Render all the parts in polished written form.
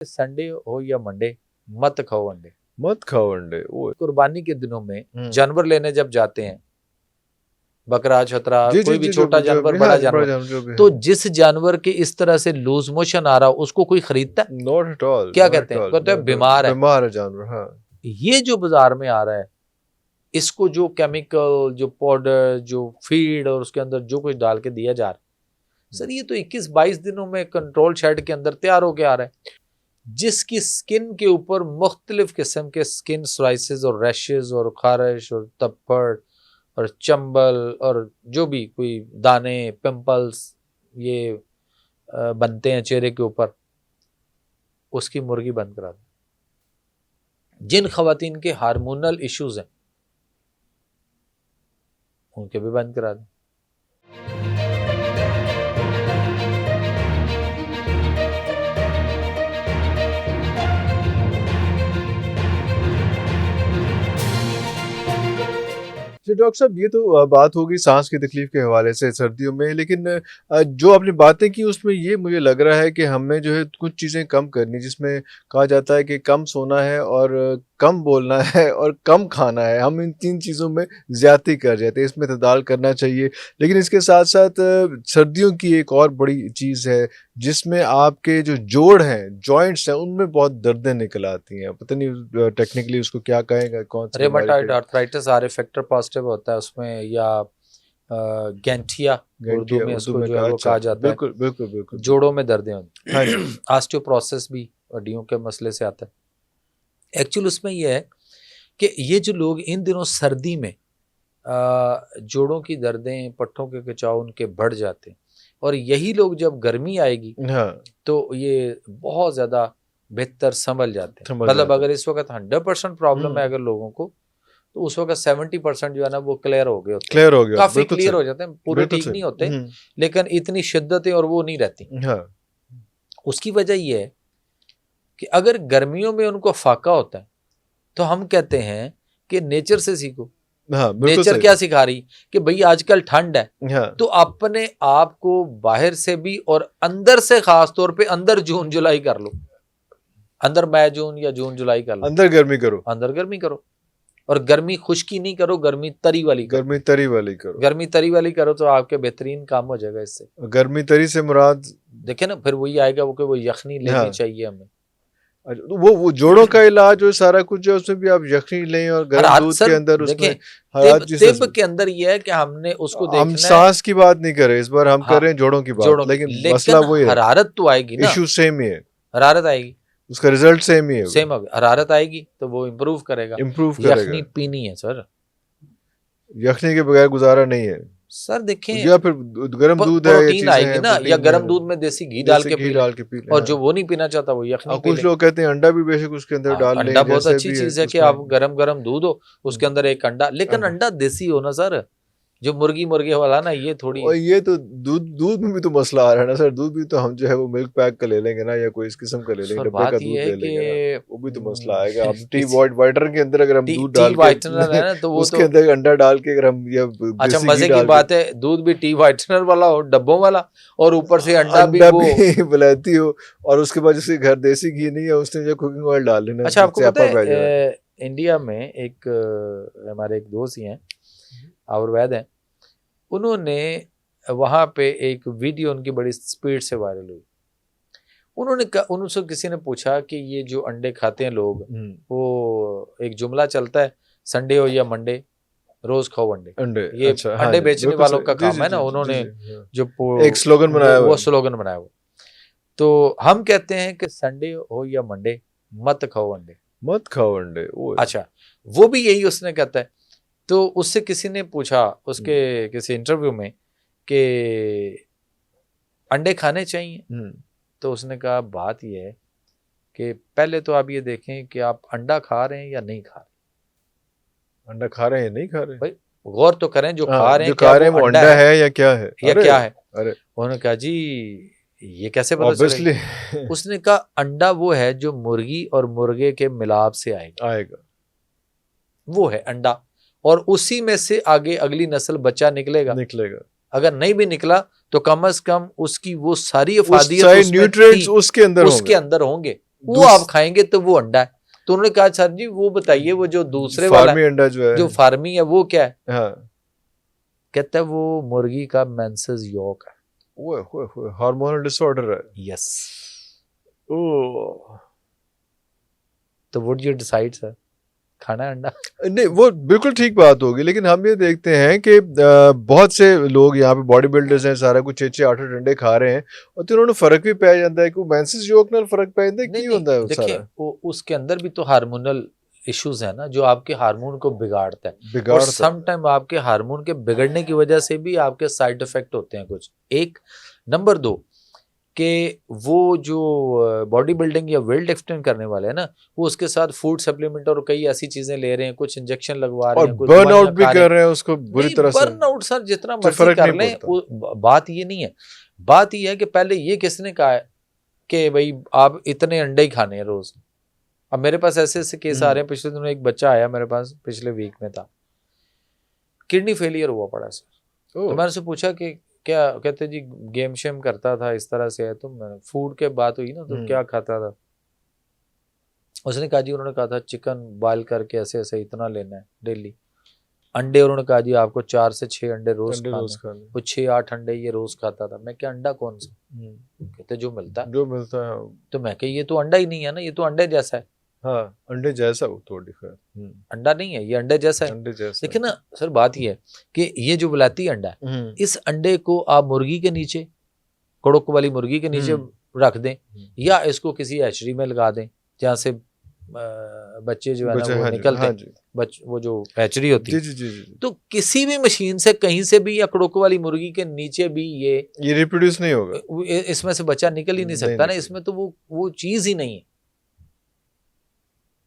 Sunday हो या Monday मत खाओ अंडे। मत खाओ अंडे। वो कुर्बानी के दिनों में जानवर लेने जब जाते हैं, बकरा छतरा जी कोई जी भी जी, छोटा जो जानवर भी, बड़ा हाँ, जानवर, जो भी तो है। जिस जानवर के इस तरह से लूज मोशन आ रहा हो उसको कोई खरीदता है? Not at all. क्या कहते हैं? कहते हैं बीमार है। बीमार है जानवर। हाँ, ये जो बाजार में आ रहा है, इसको जो केमिकल, जो पाउडर, जो फीड और उसके अंदर जो कुछ डाल के दिया जा रहा है, सर ये तो 21-22 दिनों में कंट्रोल शेड के अंदर तैयार होके आ रहा है, जिसकी स्किन के ऊपर मुख्तलिफ किस्म के स्किन सोराइसिस और रैशेस और खारिश और तप्पड़ और चंबल और जो भी कोई दाने, पिंपल्स ये बनते हैं चेहरे के ऊपर, उसकी मुर्गी बंद करा दें। जिन खवातीन के हार्मोनल इश्यूज हैं उनके भी बंद करा दें। जी डॉक्टर साहब, ये तो बात होगी सांस की तकलीफ के हवाले से सर्दियों में, लेकिन जो आपने बातें की उसमें ये मुझे लग रहा है कि हमें जो है कुछ चीज़ें कम करनी, जिसमें कहा जाता है कि कम सोना है और कम बोलना है और कम खाना है। हम इन 3 चीज़ों में ज़्यादती कर जाते हैं, इसमें इत्तेदाल करना चाहिए। लेकिन इसके साथ साथ सर्दियों की एक और बड़ी चीज़ है जिसमें आपके जो जोड़ हैं, जॉइंट्स हैं, उनमें बहुत दर्दें निकल आती हैं। पता नहीं टेक्निकली उसको क्या कहेंगे, कौन सी बीमारी रेमाटॉइड आर्थराइटिस आर फैक्टर पॉजिटिव होता है उसमें, या गैंठिया उर्दू में उसको जो है वो कहा जाता है। बिल्कुल बिल्कुल बिल्कुल। जोड़ों में दर्दें होती हाँ हैं। ऑस्टियोप्रोसिस भी हड्डियों के मसले से आता है। एक्चुअल उसमें यह है कि ये जो लोग इन दिनों सर्दी में जोड़ों की दर्दें, पट्टों के खिंचाव उनके बढ़ जाते हैं, और यही लोग जब गर्मी आएगी हाँ, तो ये बहुत ज़्यादा बेहतर संभल जाते हैं। मतलब अगर इस वक्त 100% प्रॉब्लम है अगर लोगों को, तो उस वक्त 70% जो है ना वो क्लियर हो गए होते हैं। क्लियर हो गया, काफी क्लियर हो जाते हैं, पूरे ठीक नहीं होते, हम्म, लेकिन इतनी शिद्दतें और वो नहीं रहती। हाँ, उसकी वजह ये है कि अगर गर्मियों में उनको फाका होता है तो हम कहते हैं कि नेचर से सीखो। हाँ, बिल्कुल नेचर सही। क्या सिखा रही कि भाई आजकल ठंड है, हाँ, तो अपने आप को बाहर से भी और अंदर से, खास तौर पे अंदर जून जुलाई कर लो, अंदर मई जून या जून जुलाई कर लो, अंदर गर्मी करो, अंदर गर्मी करो, और गर्मी खुश्की नहीं करो, गर्मी तरी वाली करो। गर्मी तरी वाली करो, गर्मी तरी वाली करो तो आपके बेहतरीन काम हो जाएगा इससे। गर्मी तरी से मुराद देखे ना, फिर वही आएगा वो कि वो यखनी लेनी हाँ, चाहिए हमें। तो वो जोड़ों का इलाज और सारा कुछ जो उसमें भी आप यखनी लें और गर्म दूध के अंदर उसमें तिब के अंदर ये है कि हमने उसको देखना हम सांस की बात नहीं कर रहे इस बार, हम कर रहे हैं जोड़ों की बात, लेकिन मसला वही है, हरारत तो आएगी ना, इशू सेम ही है, हरारत आएगी, उसका रिजल्ट सेम ही है, सेम होगा। हरारत आएगी तो वो इम्प्रूव करेगा। यखनी पीनी है सर, यखनी के बगैर गुजारा नहीं है सर। देखें, या फिर गर्म दूध है, प्रोटीन आएगी ना, या गर्म दूध में देसी घी डाल के पी ले। और जो वो नहीं पीना चाहता वो यखनी पी ले। कुछ लोग कहते हैं अंडा भी बेशक उसके अंदर डाल लें, अंडा बहुत अच्छी चीज है कि आप गरम दूध हो उसके अंदर एक अंडा, लेकिन अंडा देसी हो ना सर, जो मुर्गी वाला ना, ये थोड़ी। और ये तो दूध में भी तो मसला आ रहा है ना सर, दूध भी तो हम जो है वो मिल्क पैक का ले लेंगे ना, या कोई इस किस्म का ले लेंगे, डब्बे का दूध ले लेंगे ना, वो भी तो मसला आएगा। अब टी वाइटनर के अंदर अगर हम दूध डाल के तो वो उसके अंदर अंडा डाल के अगर हम, या अच्छा मजे की बात है, दूध भी टी वाइटनर वाला हो, डब्बों वाला, और ऊपर से अंडा भी वो बुलाती हो, और उसके बाद जैसे घर देसी घी नहीं है उसने जो कुकिंग ऑयल डाल लेना। अच्छा, आपको पता है इंडिया में एक हमारे एक दोस्त ही हैं, आयुर्वेद हैं, उन्होंने वहाँ पे एक वीडियो उनकी बड़ी स्पीड से वायरल हुई। उनसे किसी ने पूछा कि ये जो अंडे खाते हैं लोग, वो एक जुमला चलता है, संडे हो या मंडे रोज खाओ अंडे। ये अच्छा, अंडे बेचने वालों का काम है ना, उन्होंने जो एक स्लोगन बनाया वो स्लोगन बनाया हुआ। तो हम कहते हैं कि संडे हो या मंडे मत खाओ अंडे, मत खाओ अंडे। अच्छा, वो भी यही उसने कहता है। तो उससे किसी ने पूछा उसके किसी इंटरव्यू में कि अंडे खाने चाहिए, तो उसने कहा बात यह है कि पहले तो आप ये देखें कि आप अंडा खा रहे हैं या नहीं खा रहे। अंडा खा रहे हैं नहीं खा रहे, भाई गौर तो करें, जो खा रहे हैं वो अंडा है या क्या है, या क्या है। अरे उन्होंने कहा जी ये कैसे पता चलेगा? उसने कहा अंडा वो है जो मुर्गी और मुर्गे के मिलाप से आएगा, वो है अंडा, और उसी में से आगे अगली नस्ल बच्चा निकलेगा। अगर नहीं भी निकला तो कम से कम उसकी वो सारी अफादियत, न्यूट्रिएंट्स उसके अंदर होंगे। वो आप खाएंगे तो वो अंडा है। तो उन्होंने कहा सर जी वो बताइए वो जो दूसरे वाला फार्मी अंडा जो है, जो फार्मी है वो क्या है? हाँ, कहता है वो मुर्गी का मेंसेस यॉक है। ओए हार्मोनल डिसऑर्डर है। यस। ओह, तो व्हाट यू डिसाइड सर, खाना है अंडा? नहीं वो बिल्कुल ठीक बात होगी, लेकिन हम ये देखते हैं कि बहुत से लोग यहाँ पे बॉडी बिल्डर्स हैं, सारा कुछ 6-6 8 अंडे खा रहे हैं और तो उन्होंने फर्क भी पै जाता है कि मेंसेस जोक नाल फर्क पै जाता है, नहीं की नहीं होता है वो देखिए सारा वो उसके अंदर भी तो हार्मोनल इश्यूज है ना जो आपके हार्मोन को बिगाड़ता है। और बिगाड़ता सम टाइम आपके हार्मोन के बिगड़ने की वजह से भी आपके साइड इफेक्ट होते हैं कुछ। एक नंबर 2 कि वो जो बॉडी बिल्डिंग या वेट लिफ्टिंग करने वाले हैं ना वो उसके साथ फूड सप्लीमेंट और कई ऐसी चीजें ले रहे हैं, कुछ इंजेक्शन लगवा रहे और हैं, कुछ बर्न दवाइयां आउट भी खा रहे कर रहे हैं उसको बुरी नहीं तरह से, बर्न आउट सर जितना तो मर्जी फर्क कर नहीं लें पड़ता। बात ये नहीं है। बात ये है कि पहले ये किसने कहा है कि भाई आप इतने अंडे ही खाने हैं रोज। अब मेरे पास ऐसे ऐसे केस आ रहे हैं, पिछले दिनों एक बच्चा आया मेरे पास, पिछले वीक में था, किडनी फेलियर हुआ पड़ा सर। तो मैंने उससे पूछा कि क्या, कहते जी गेम शेम करता था इस तरह से है। तो मैंने फूड के बात हुई ना तो क्या खाता था, उसने कहा जी उन्होंने कहा था चिकन बॉयल करके ऐसे ऐसे इतना लेना है डेली। अंडे उन्होंने कहा जी आपको 4 से 6 अंडे रोज खाने। वो 6-8 अंडे ये रोज खाता था। मैं क्या अंडा कौन सा? कहते जो मिलता है। जो मिलता है, तो मैं कहा ये तो अंडा ही नहीं है ना, ये तो अंडे जैसा है। हाँ अंडे जैसा हो तो डिफर, अंडा नहीं है ये, अंडे जैसा है। अंडे जैसा। देखिए ना सर बात ये है कि ये जो विलायती अंडा है इस अंडे को आप मुर्गी के नीचे, कड़क वाली मुर्गी के नीचे रख दें या इसको किसी हैचरी में लगा दें जहाँ से बच्चे जो है ना वो निकलते हैं, वो जो हैचरी होती है। जी। तो किसी भी मशीन से कहीं से भी या कड़क वाली मुर्गी के नीचे भी ये रिप्रोड्यूस नहीं होगा, इसमें से बच्चा निकल ही नहीं सकता ना। इसमें तो वो चीज ही नहीं है।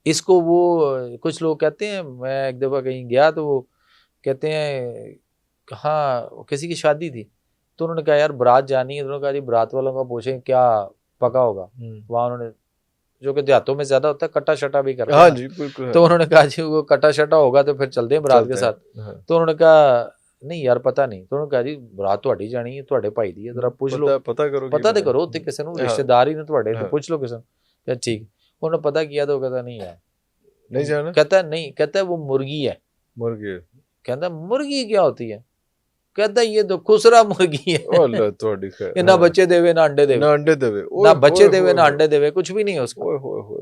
इसको वो कुछ लोग कहते हैं, मैं एक दफा कहीं गया तो वो कहते हैं हाँ किसी की शादी थी तो उन्होंने कहा यार बारात जानी है। तो उन्होंने कहा जी बारात वालों का पूछें क्या पका होगा। वहाँ उन्होंने जो कि देहातों में ज्यादा होता है कट्टा शटा भी करते हैं। हाँ जी बिल्कुल। तो उन्होंने कहा जी वो कट्टा शटा होगा तो फिर चलते हैं बारात के साथ। तो उन्होंने कहा नहीं यार पता नहीं। तो उन्होंने कहा जी बारात ਤੁਹਾਡੀ जानी है, ਤੁਹਾਡੇ ਭਾਈ ਦੀ है, जरा पूछ लो, पता तो करो ਤੇ ਕਿਸੇ ਨੂੰ ਰਿਸ਼ਤੇਦਾਰ ਹੀ ਨੇ ਤੁਹਾਡੇ तो पूछ लो किसी को। ठीक उन्होंने पता किया तो कहता नहीं है, नहीं जाना। कहता नहीं, कहता है वो मुर्गी है। मुर्गी कहता मुर्गी क्या होती है? कहता ये तो खुसरा मुर्गी है। अल्लाह तोड़ी खैर, ना बच्चे देवे ना अंडे देवे, ना अंडे देवे, ना बच्चे देवे ना अंडे देवे, कुछ भी नहीं है उसका।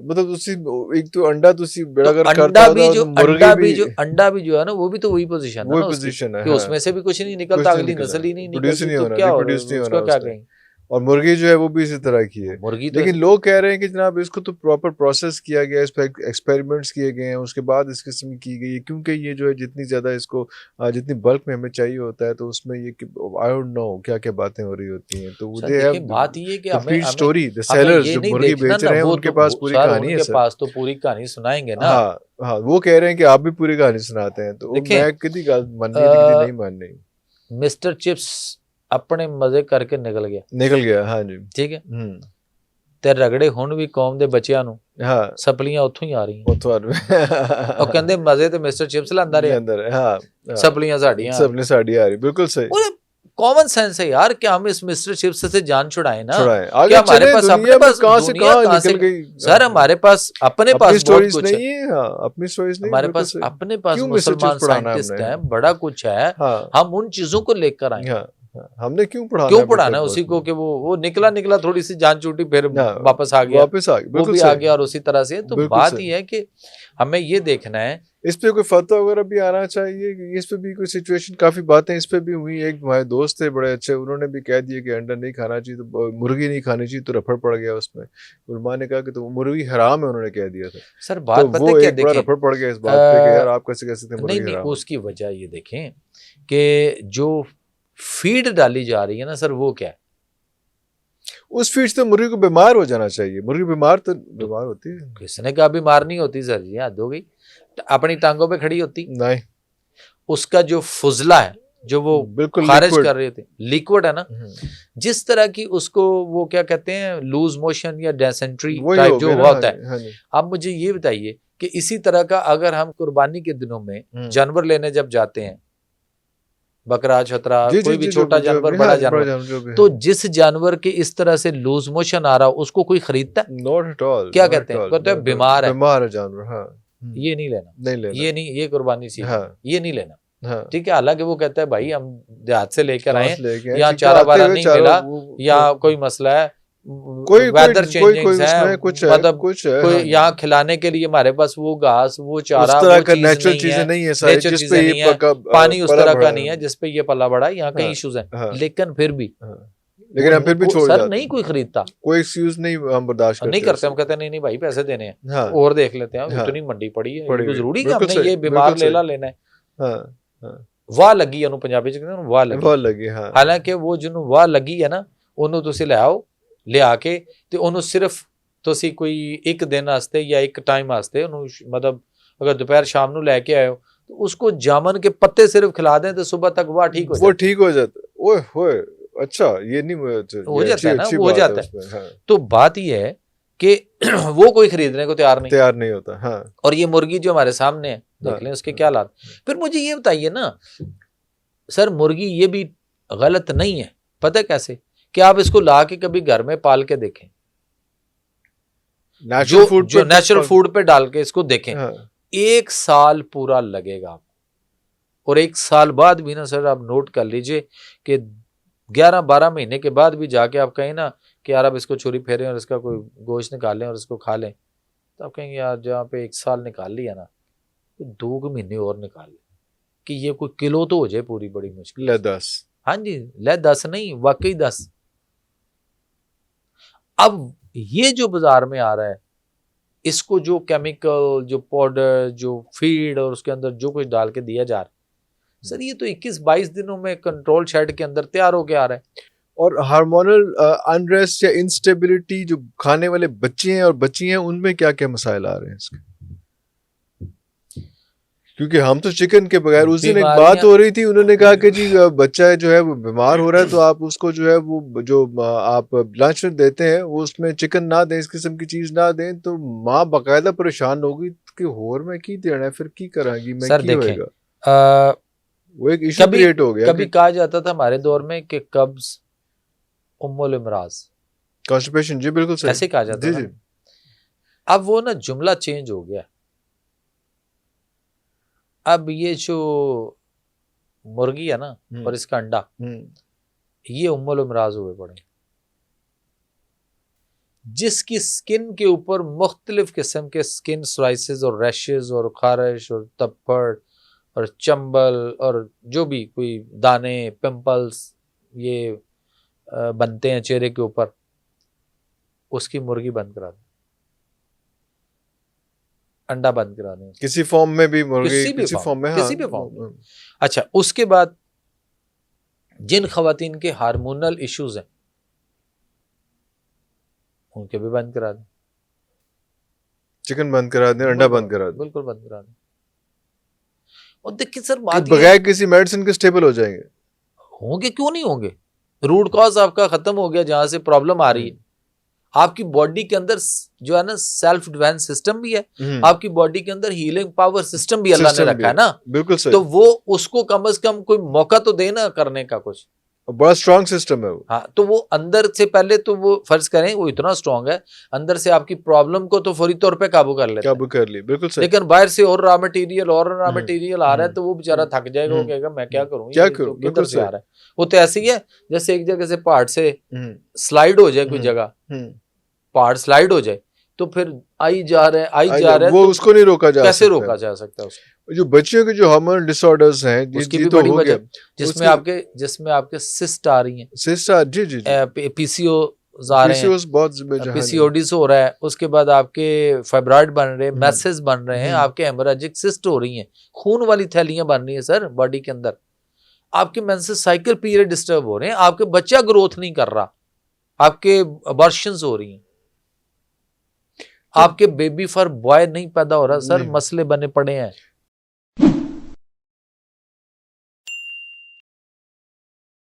मतलब उसी एक तो अंडा तो उसी बेड़ा कर करता अंडा भी जो अंडा भी जो है ना वो भी तो वही पोजीशन है, वही पोजीशन है कि उसमें से भी कुछ नहीं निकलता, अगली नस्ल ही नहीं निकलती, तो क्या हो रहा है उसका क्या कहें। और मुर्गी जो है वो भी इसी तरह की है मुर्गी। लेकिन लोग कह रहे हैं कि जनाब इसको तो प्रॉपर प्रोसेस किया गया, इस पर एक्सपेरिमेंट्स किए गए हैं, उसके बाद इस किस्म की गई है, क्योंकि ये जो है जितनी ज़्यादा इसको जितनी बल्क में हमें चाहिए होता है तो उसमें ये आई डोंट नो क्या क्या बातें हो रही होती हैं। तो बात ये कि हमें स्टोरी द सेलर्स जो मुर्गी बेच रहे हैं उनके पास पूरी कहानी है, उनके पास तो पूरी कहानी सुनाएंगे ना। हाँ वो कह रहे हैं कि आप भी पूरी कहानी सुनाते हैं, तो मैं कितनी गल माननी है नहीं माननी। मिस्टर चिप्स अपने मजे करके निकल गया। हाँ जी ठीक है। ਤੇ ਰਗੜੇ ਹੁਣ ਵੀ ਕੌਮ ਦੇ ਬੱਚਿਆਂ ਨੂੰ ਹਾਂ ਸਪਲੀਆਂ ਉੱਥੋਂ ਹੀ ਆ ਰਹੀਆਂ, ਉੱਥੋਂ ਆ ਰਹੀਆਂ। ਉਹ ਕਹਿੰਦੇ ਮਜ਼ੇ ਤੇ ਮਿਸਟਰ ਚਿਪਸ ਲਾਂਦਾ ਰਿਹਾ, ਹਾਂ सप्लियां साड़ी आ रही। बिल्कुल सही। कॉमन सेंस है यार कि हम इस मिस्टर चिप्स से जान छुड़ाएं ना। क्या हमारे पास अपने पास कहां से निकल गई सर, हमारे पास अपने पास बहुत कुछ नहीं है। अपनी स्टोरीज नहीं, हमारे पास अपने पास मुसलमान साइंटिस्ट हैं, बड़ा कुछ है। हम उन चीजों को लेकर आए। हमने क्यों पढ़ाना है उसी को कि वो निकला थोड़ी सी जान छूटी फिर वापस आ गया, वो भी आ गया और उसी तरह से। तो बात ये है कि हमें ये देखना है इस पे कोई फतवा वगैरह भी आना चाहिए, इस पे भी कोई सिचुएशन, काफी बातें इस पे भी हुई। एक हमारे दोस्त थे बड़े अच्छे, उन्होंने भी कह दिया कि अंडा नहीं खाना चाहिए, तो मुर्गी नहीं खानी चाहिए, तो रफड़ पड़ गया उसमें। उलमा ने कहा कि तो मुर्गी हराम है, उन्होंने कह दिया था। सर बात तो वो एक बड़ा रफड़ पड़ गया इस बात पे कि यार आप कैसे कह सकते हैं मुर्गी हराम। उसकी वजह ये देखें कि जो फीड डाली जा रही है ना सर, वो क्या है, उस फीड से मुर्गी को बीमार हो जाना चाहिए। मुर्गी बीमार होती है, किसने कहा बीमार नहीं होती सर जी, हद हो गई, अपनी टांगों पे खड़ी होती नहीं। उसका जो फुजला है जो वो बिल्कुल खारिज कर रहे थे, लिक्विड है ना, जिस तरह की उसको वो क्या कहते हैं लूज मोशन या डेसेंट्री टाइप जो हुआ होता है। आप मुझे ये बताइए कि इसी तरह का अगर हम कुर्बानी के दिनों में जानवर लेने जब जाते हैं बकरा छतरा जी कोई जी भी जी छोटा जो जानवर भी बड़ा हाँ जानवर, जो भी तो जिस जानवर के इस तरह से लूज मोशन आ रहा हो उसको कोई खरीदता है? नॉट एट ऑल क्या कहते हैं? कहते हैं बीमार है, बीमार है जानवर हाँ ये नहीं लेना, नहीं लेना ये नहीं, ये कुर्बानी सी हाँ ये नहीं लेना। हाँ ठीक है, हालांकि वो कहता है भाई हम देहात से लेकर आए घास लेके आए यहाँ ठीक है चारा आते बारा हुए नहीं चारों मिला वो या कोई मसला है, कोई वेदर कोई कोई चेंजिंग्स उसमें हैं, कुछ है मतलब कुछ है कोई हाँ यहाँ खिलाने के लिए हमारे पास वो घास वो उस चारा तरह वो का चीज नेचुरल नहीं चीजें है, नहीं है सारी नेचर जिस पे चीजें ये नहीं है, पका पानी उस पला तरह का बढ़ा नहीं है है जिस पे ये पला बड़ा है, यहाँ कई हाँ इश्यूज हैं, हाँ लेकिन फिर भी हाँ लेकिन हम फिर भी छोड़ सर जाते नहीं हैं कोई खरीदता, कोई एक्सक्यूज नहीं हम बर्दाश्त नहीं करते करते, हम कहते हैं नहीं नहीं भाई पैसे देने हैं हाँ और देख लेते हैं, हाँ इतनी मंडी पड़ी है, ये पड़ी कोई हुई जरूरी कि बिल्कुल हमने सही ये बिल्कुल बीमार सही लेला लेना है। हाँ हाँ वाह लगी ਉਹਨੂੰ ਪੰਜਾਬੀ ਚ ਕਹਿੰਦੇ ਉਹਨੂੰ ਵਾਹ ਲੱਗੀ, बहुत लगी हाँ ਹਾਲਾਂਕਿ ਉਹ ਜਿਹਨੂੰ ਵਾਹ ਲੱਗੀ ਹੈ ਨਾ ਉਹਨੂੰ ਤੁਸੀਂ ਲੈ ਆਓ, ਲਿਆ ਕੇ ਤੇ ਉਹਨੂੰ ਸਿਰਫ ਤੁਸੀਂ ਕੋਈ ਇੱਕ ਦਿਨ ਵਾਸਤੇ ਜਾਂ ਇੱਕ ਟਾਈਮ ਵਾਸਤੇ ਉਹਨੂੰ मतलब अगर दोपहर शाम ਨੂੰ ਲੈ ਕੇ ਆਏ हो तो उसको जामुन के पत्ते सिर्फ खिला दें तो सुबह तक वाह ठीक हो वो जाता ठीक हो जाता ओए होए अच्छा ये नहीं हो ये जाता है ना, अच्छी वो हो बात है जाता है। उसमें हाँ तो बात ये है कि वो कोई खरीदने को तैयार नहीं, तैयार नहीं होता हाँ और ये मुर्गी जो हमारे सामने है हाँ, देख लें उसके क्या हालात। फिर मुझे ये बताइए ना सर, मुर्गी ये भी गलत नहीं है, पता है कैसे, कि आप इसको ला के कभी घर में पाल के देखें, नेचुरल फूड जो नेचुरल फूड पे डाल के इसको देखें, हाँ 1 साल पूरा लगेगा आपको, और 1 साल बाद भी ना सर आप नोट कर लीजिए कि 11-12 महीने के बाद भी जाके आप कहें ना कि यार अब इसको छुरी फेरें और इसका कोई गोश्त निकालें और इसको खा लें, तो आप कहेंगे यार जहाँ पे 1 साल निकाल लिया ना तो 2 महीने और निकाल लें कि ये कोई किलो तो हो जाए पूरी, बड़ी मुश्किल। ले 10 हाँ जी, ले 10 नहीं वाकई 10। अब ये जो बाजार में आ रहा है इसको जो केमिकल जो पाउडर जो फीड और उसके अंदर जो कुछ डाल के दिया जा रहा है सर, ये तो 21-22 दिनों में कंट्रोल शेड के अंदर तैयार होके आ रहा है। और हार्मोनल अनरेस्ट या इंस्टेबिलिटी जो खाने वाले बच्चे हैं और बच्ची हैं उनमें क्या क्या मसाइल आ रहे हैं इसके, क्योंकि हम तो चिकन के बगैर उस दिन एक बात हो रही थी उन्होंने कहा कि जी बच्चा जो है वो बीमार हो रहा है तो आप उसको जो है वो जो आप लंच में देते हैं वो उसमें चिकन ना दें, इस किस्म की चीज ना दें, तो माँ बाकायदा परेशान होगी कि होर में की देना है फिर की कराएगी मैं सर की देखें, होएगा, वो एक इशू क्रिएट हो गया। कभी कहा जाता था हमारे दौर में कि कब्ज उम्मुल इमराज, कॉन्स्टिपेशन, जी बिल्कुल सही, ऐसे कहा जाता जी था। जी अब वो ना जुमला चेंज हो गया, अब ये जो मुर्गी है ना और इसका अंडा ये उम्मुल इमराज हुए पड़े, जिसकी स्किन के ऊपर मुख्तलिफ किस्म के स्किन सोराइसिस और रैशेज और खारिश और तप्पड़ और चंबल और जो भी कोई दाने पिंपल्स ये बनते हैं चेहरे के ऊपर, उसकी मुर्गी बंद करा दें, अंडा बंद करा दें, किसी फॉर्म में भी मुर्गी किसी फॉर्म में किसी भी फॉर्म में। अच्छा, उसके बाद जिन खवातीन के हार्मोनल इश्यूज हैं उनके भी बंद करा दें, चिकन बंद करा दें, अंडा बंद करा दें, बिल्कुल बंद करा दें। और देखिए सर बात बगैर किसी मेडिसिन के स्टेबल हो जाएंगे, होंगे क्यों नहीं होंगे, रूट कॉज आपका खत्म हो गया, जहां से प्रॉब्लम आ रही है आपकी बॉडी के अंदर जो है ना सेल्फ डिफेंस सिस्टम भी है, आपकी बॉडी के अंदर हीलिंग पावर सिस्टम भी अल्लाह ने रखा है ना, बिल्कुल सही, तो वो उसको कम से कम कोई मौका तो देना करने का कुछ, बड़ा स्ट्रांग सिस्टम है वो। हाँ, तो वो अंदर से पहले तो वो फर्ज करें वो इतना स्ट्रांग है अंदर से आपकी प्रॉब्लम को तो फौरी तौर पे काबू कर लेता है, काबू कर ली, बिल्कुल सही। लेकिन बाहर से और रॉ मटेरियल आ रहा है तो वो बेचारा थक जाएगा, वो कहेगा मैं क्या करूं, क्या ये करूं, तो बिल्कुल किधर से आ रहा है। वो तो ऐसे ही है जैसे एक जगह से पहाड़ से स्लाइड हो जाए कोई जगह, पहाड़ स्लाइड हो जाए तो फिर आई जा रहे हैं वो तो उसको नहीं रोका जा कैसे सकता, रोका जा सकता है उसको। जो बच्चियों के जो हार्मोनल डिसऑर्डर्स हैं उसकी भी बड़ी वजह जिसमें आपके सिस्ट आ रही हैं, सिस्ट, जी जी पीसीओ आ रहे हैं, पीसीओडीज हो रहा है, उसके बाद आपके फाइब्रॉइड बन रहे हैं, मैसेज बन रहे हैं, आपके हेमोरेजिक सिस्ट हो रही हैं, खून वाली थैलियां बन रही हैं सर बॉडी के अंदर, आपके मेंसेस साइकिल पीरियड डिस्टर्ब हो रहे हैं, आपके बच्चा ग्रोथ नहीं कर रहा, आपके अबॉर्शंस हो रही हैं, आपके बेबी फॉर बॉय नहीं पैदा हो रहा सर, मसले बने पड़े हैं।